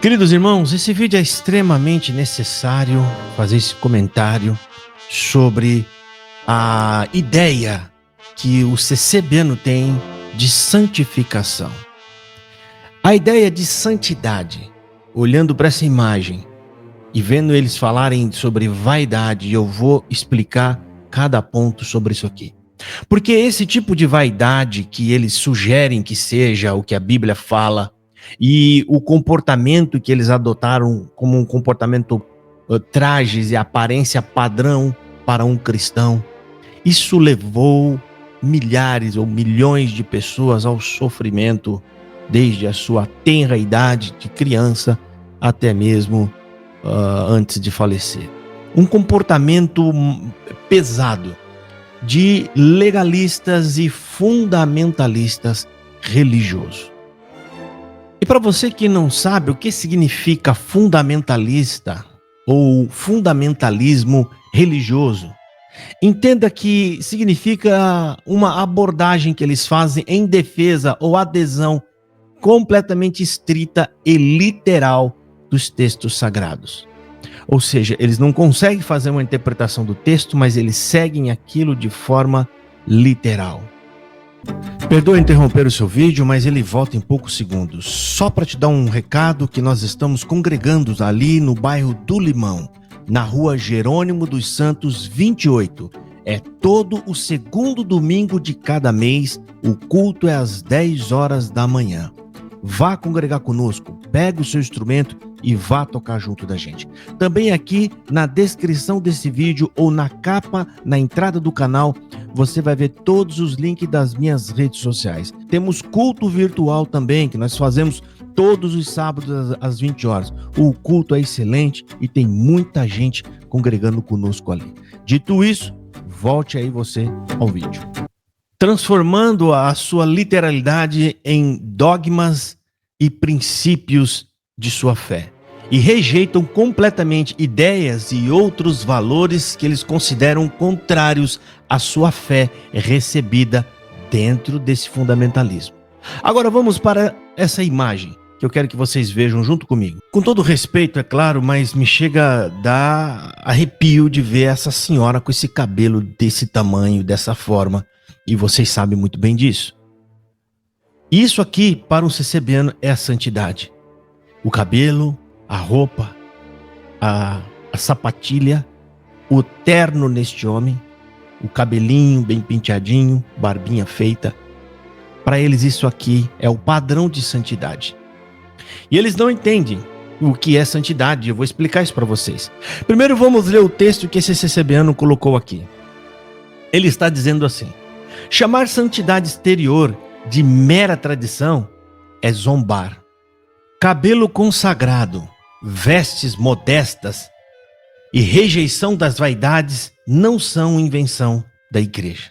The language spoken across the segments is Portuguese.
Queridos irmãos, esse vídeo é extremamente necessário fazer esse comentário sobre a ideia que o CCBano tem de santificação. A ideia de santidade, olhando para essa imagem e vendo eles falarem sobre vaidade, eu vou explicar cada ponto sobre isso aqui. Porque esse tipo de vaidade que eles sugerem que seja o que a Bíblia fala, e o comportamento que eles adotaram como um comportamento trajes e aparência padrão para um cristão, isso levou milhares ou milhões de pessoas ao sofrimento desde a sua tenra idade de criança até mesmo antes de falecer. Um comportamento pesado de legalistas e fundamentalistas religiosos. E para você que não sabe o que significa fundamentalista ou fundamentalismo religioso, entenda que significa uma abordagem que eles fazem em defesa ou adesão completamente estrita e literal dos textos sagrados. Ou seja, eles não conseguem fazer uma interpretação do texto, mas eles seguem aquilo de forma literal. Perdoe interromper o seu vídeo, mas ele volta em poucos segundos. Só para te dar um recado que nós estamos congregando ali no bairro do Limão, na rua Jerônimo dos Santos 28. É todo o segundo domingo de cada mês, o culto é às 10 horas da manhã. Vá congregar conosco, pega o seu instrumento e vá tocar junto da gente. Também aqui na descrição desse vídeo ou na capa, na entrada do canal, você vai ver todos os links das minhas redes sociais. Temos culto virtual também, que nós fazemos todos os sábados às 20 horas. O culto é excelente e tem muita gente congregando conosco ali. Dito isso, volte aí você ao vídeo. Transformando a sua literalidade em dogmas e princípios de sua fé. E rejeitam completamente ideias e outros valores que eles consideram contrários à sua fé recebida dentro desse fundamentalismo. Agora vamos para essa imagem que eu quero que vocês vejam junto comigo. Com todo respeito, é claro, mas me chega a dar arrepio de ver essa senhora com esse cabelo desse tamanho, dessa forma. E vocês sabem muito bem disso. Isso aqui, para um CCBano, é a santidade. O cabelo, a roupa, a sapatilha, o terno neste homem, o cabelinho bem penteadinho, barbinha feita. Para eles isso aqui é o padrão de santidade. E eles não entendem o que é santidade. Eu vou explicar isso para vocês. Primeiro vamos ler o texto que esse CCBano colocou aqui. Ele está dizendo assim: chamar santidade exterior de mera tradição é zombar. Cabelo consagrado, vestes modestas e rejeição das vaidades não são invenção da igreja.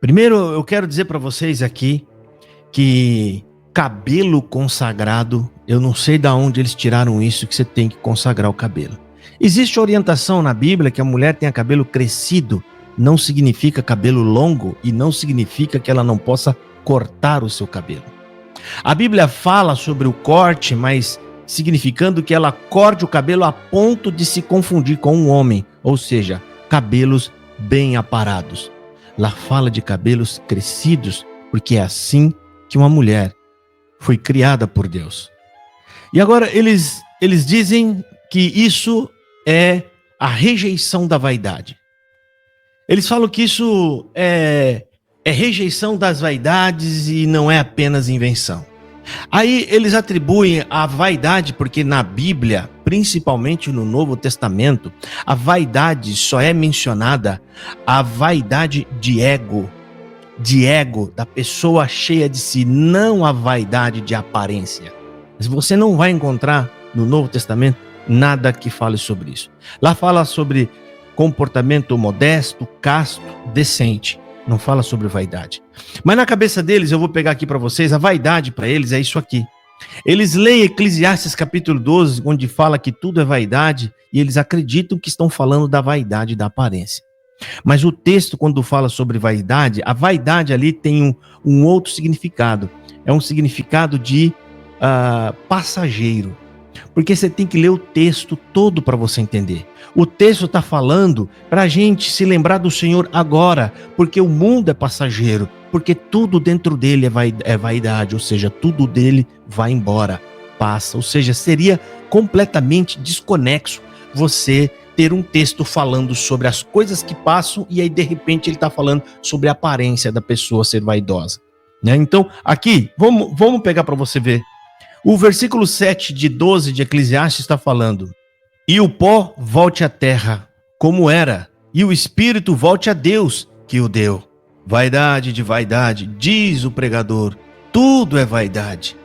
Primeiro, eu quero dizer para vocês aqui que cabelo consagrado, eu não sei de onde eles tiraram isso, que você tem que consagrar o cabelo. Existe orientação na Bíblia que a mulher tenha cabelo crescido, não significa cabelo longo e não significa que ela não possa cortar o seu cabelo. A Bíblia fala sobre o corte, mas significando que ela corte o cabelo a ponto de se confundir com um homem, ou seja, cabelos bem aparados. Lá fala de cabelos crescidos, porque é assim que uma mulher foi criada por Deus. E agora eles dizem que isso é a rejeição da vaidade. Eles falam que isso é rejeição das vaidades e não é apenas invenção. Aí eles atribuem a vaidade, porque na Bíblia, principalmente no Novo Testamento, a vaidade só é mencionada a vaidade de ego, da pessoa cheia de si, não a vaidade de aparência. Mas você não vai encontrar no Novo Testamento nada que fale sobre isso. Lá fala sobre comportamento modesto, casto, decente. Não fala sobre vaidade. Mas na cabeça deles, eu vou pegar aqui para vocês, a vaidade para eles é isso aqui. Eles leem Eclesiastes capítulo 12, onde fala que tudo é vaidade, e eles acreditam que estão falando da vaidade da aparência. Mas o texto, quando fala sobre vaidade, a vaidade ali tem um outro significado. É um significado de passageiro. Porque você tem que ler o texto todo para você entender. O texto está falando para a gente se lembrar do Senhor agora, porque o mundo é passageiro, porque tudo dentro dele é vaidade, ou seja, tudo dele vai embora, passa. Ou seja, seria completamente desconexo você ter um texto falando sobre as coisas que passam e aí de repente ele está falando sobre a aparência da pessoa ser vaidosa, né? Então, aqui, vamos pegar para você ver. O versículo 7 de 12 de Eclesiastes está falando: e o pó volte à terra, como era, e o espírito volte a Deus, que o deu. Vaidade de vaidade, diz o pregador, tudo é vaidade.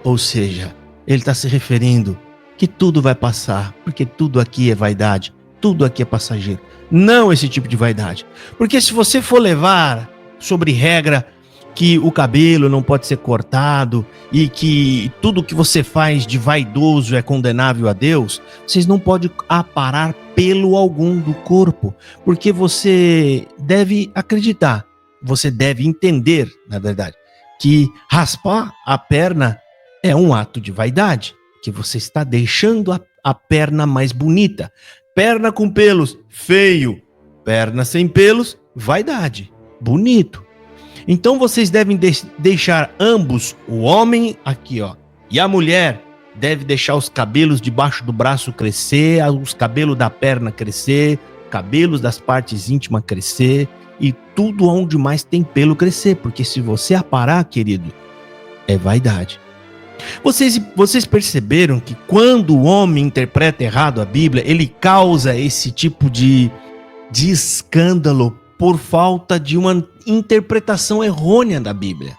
Ou seja, ele está se referindo que tudo vai passar, porque tudo aqui é vaidade, tudo aqui é passageiro. Não esse tipo de vaidade. Porque se você for levar sobre regra que o cabelo não pode ser cortado e que tudo que você faz de vaidoso é condenável a Deus, vocês não podem aparar pelo algum do corpo, porque você deve acreditar, você deve entender, na verdade, que raspar a perna é um ato de vaidade, que você está deixando a perna mais bonita. Perna com pelos, feio. Perna sem pelos, vaidade, bonito. Então vocês devem deixar ambos, o homem aqui, ó, e a mulher, deve deixar os cabelos debaixo do braço crescer, os cabelos da perna crescer, cabelos das partes íntimas crescer e tudo onde mais tem pelo crescer, porque se você aparar, querido, é vaidade. Vocês perceberam que quando o homem interpreta errado a Bíblia, ele causa esse tipo de escândalo por falta de uma interpretação errônea da Bíblia.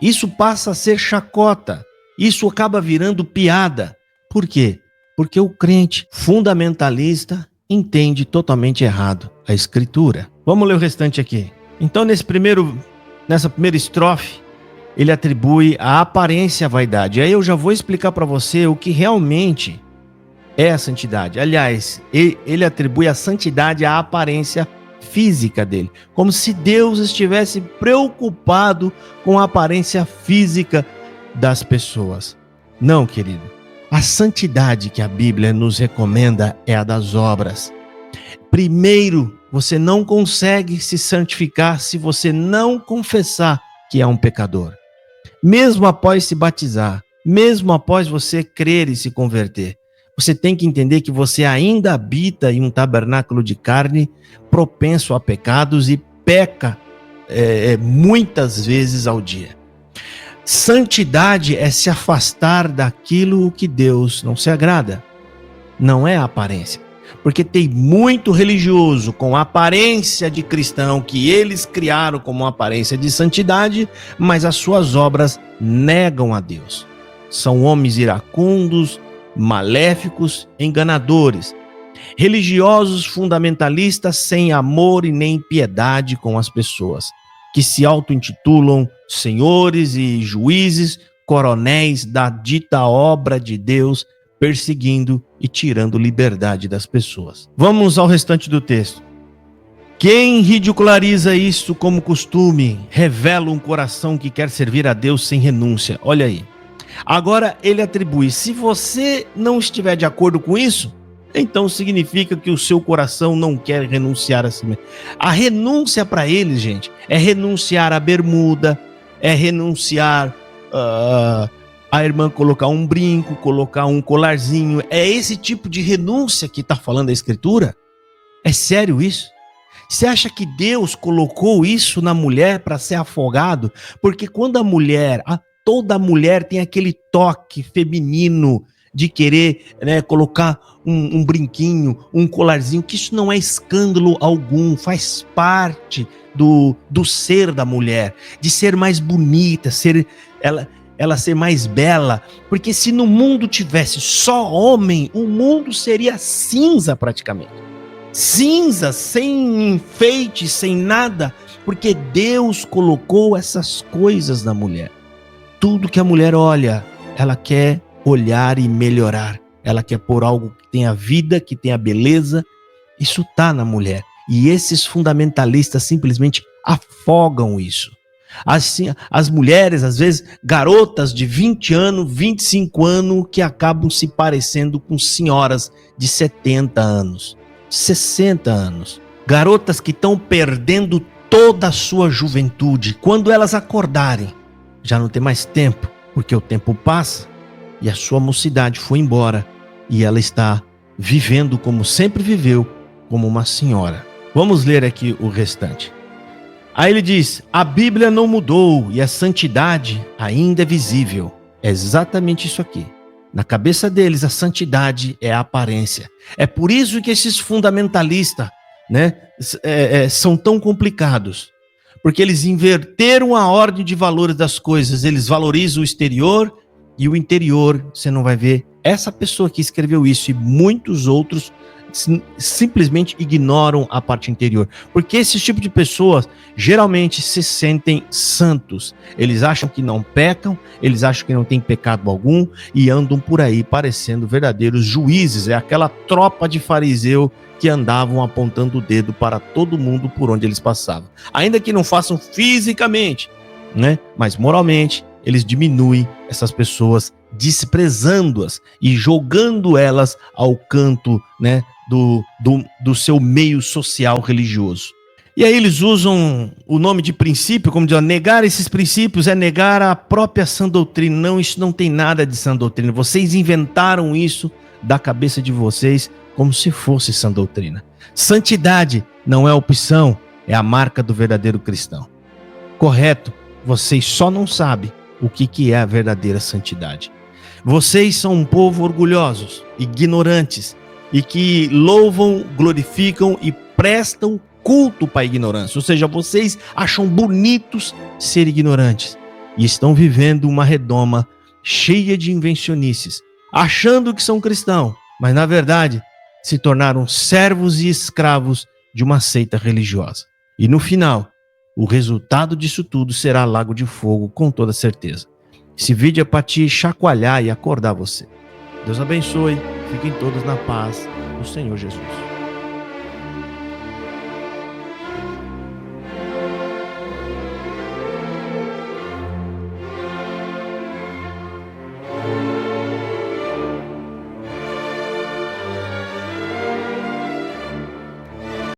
Isso passa a ser chacota. Isso acaba virando piada. Por quê? Porque o crente fundamentalista entende totalmente errado a Escritura. Vamos ler o restante aqui. Então, nessa primeira estrofe, ele atribui a aparência à vaidade. Aí eu já vou explicar para você o que realmente é a santidade. Aliás, ele atribui a santidade à aparência física dele, como se Deus estivesse preocupado com a aparência física das pessoas. Não, querido. A santidade que a Bíblia nos recomenda é a das obras. Primeiro, você não consegue se santificar se você não confessar que é um pecador. Mesmo após se batizar, mesmo após você crer e se converter, você tem que entender que você ainda habita em um tabernáculo de carne propenso a pecados e peca muitas vezes ao dia. Santidade é se afastar daquilo que Deus não se agrada. Não é a aparência. Porque tem muito religioso com aparência de cristão que eles criaram como aparência de santidade, mas as suas obras negam a Deus. São homens iracundos, maléficos, enganadores, religiosos fundamentalistas sem amor e nem piedade com as pessoas, que se auto-intitulam senhores e juízes, coronéis da dita obra de Deus, perseguindo e tirando liberdade das pessoas. Vamos ao restante do texto. Quem ridiculariza isso como costume, revela um coração que quer servir a Deus sem renúncia. Olha aí. Agora ele atribui, se você não estiver de acordo com isso, então significa que o seu coração não quer renunciar a si mesmo. A renúncia para eles, gente, é renunciar à bermuda, é renunciar a irmã colocar um brinco, colocar um colarzinho. É esse tipo de renúncia que está falando a Escritura? É sério isso? Você acha que Deus colocou isso na mulher para ser afogado? Porque quando toda mulher tem aquele toque feminino de querer, né, colocar um brinquinho, um colarzinho, que isso não é escândalo algum, faz parte do ser da mulher, de ser mais bonita, ela ser mais bela, porque se no mundo tivesse só homem, o mundo seria cinza praticamente. Cinza, sem enfeite, sem nada, porque Deus colocou essas coisas na mulher. Tudo que a mulher olha, ela quer olhar e melhorar. Ela quer pôr algo que tenha vida, que tenha beleza. Isso está na mulher. E esses fundamentalistas simplesmente afogam isso. Assim, as mulheres, às vezes, garotas de 20 anos, 25 anos, que acabam se parecendo com senhoras de 70 anos, 60 anos. Garotas que estão perdendo toda a sua juventude. Quando elas acordarem, já não tem mais tempo, porque o tempo passa e a sua mocidade foi embora e ela está vivendo como sempre viveu, como uma senhora. Vamos ler aqui o restante. Aí ele diz: a Bíblia não mudou e a santidade ainda é visível. É exatamente isso aqui. Na cabeça deles, a santidade é a aparência. É por isso que esses fundamentalistas, né, são tão complicados. Porque eles inverteram a ordem de valores das coisas. Eles valorizam o exterior e o interior. Você não vai ver. Essa pessoa que escreveu isso e muitos outros simplesmente ignoram a parte interior. Porque esse tipo de pessoas geralmente se sentem santos. Eles acham que não pecam, eles acham que não tem pecado algum e andam por aí parecendo verdadeiros juízes. É aquela tropa de fariseu que andavam apontando o dedo para todo mundo por onde eles passavam. Ainda que não façam fisicamente, né? Mas moralmente, eles diminuem essas pessoas, desprezando-as e jogando elas ao canto, né, do seu meio social religioso. E aí eles usam o nome de princípio, como diz, negar esses princípios é negar a própria sã doutrina. Não, isso não tem nada de sã doutrina. Vocês inventaram isso da cabeça de vocês como se fosse sã doutrina. Santidade não é opção, é a marca do verdadeiro cristão. Correto? Vocês só não sabem o que é a verdadeira santidade. Vocês são um povo orgulhosos, ignorantes, e que louvam, glorificam e prestam culto para a ignorância. Ou seja, vocês acham bonitos ser ignorantes e estão vivendo uma redoma cheia de invencionices, achando que são cristãos, mas na verdade se tornaram servos e escravos de uma seita religiosa. E no final, o resultado disso tudo será lago de fogo, com toda certeza. Esse vídeo é para te chacoalhar e acordar você. Deus abençoe. Fiquem todos na paz do Senhor Jesus.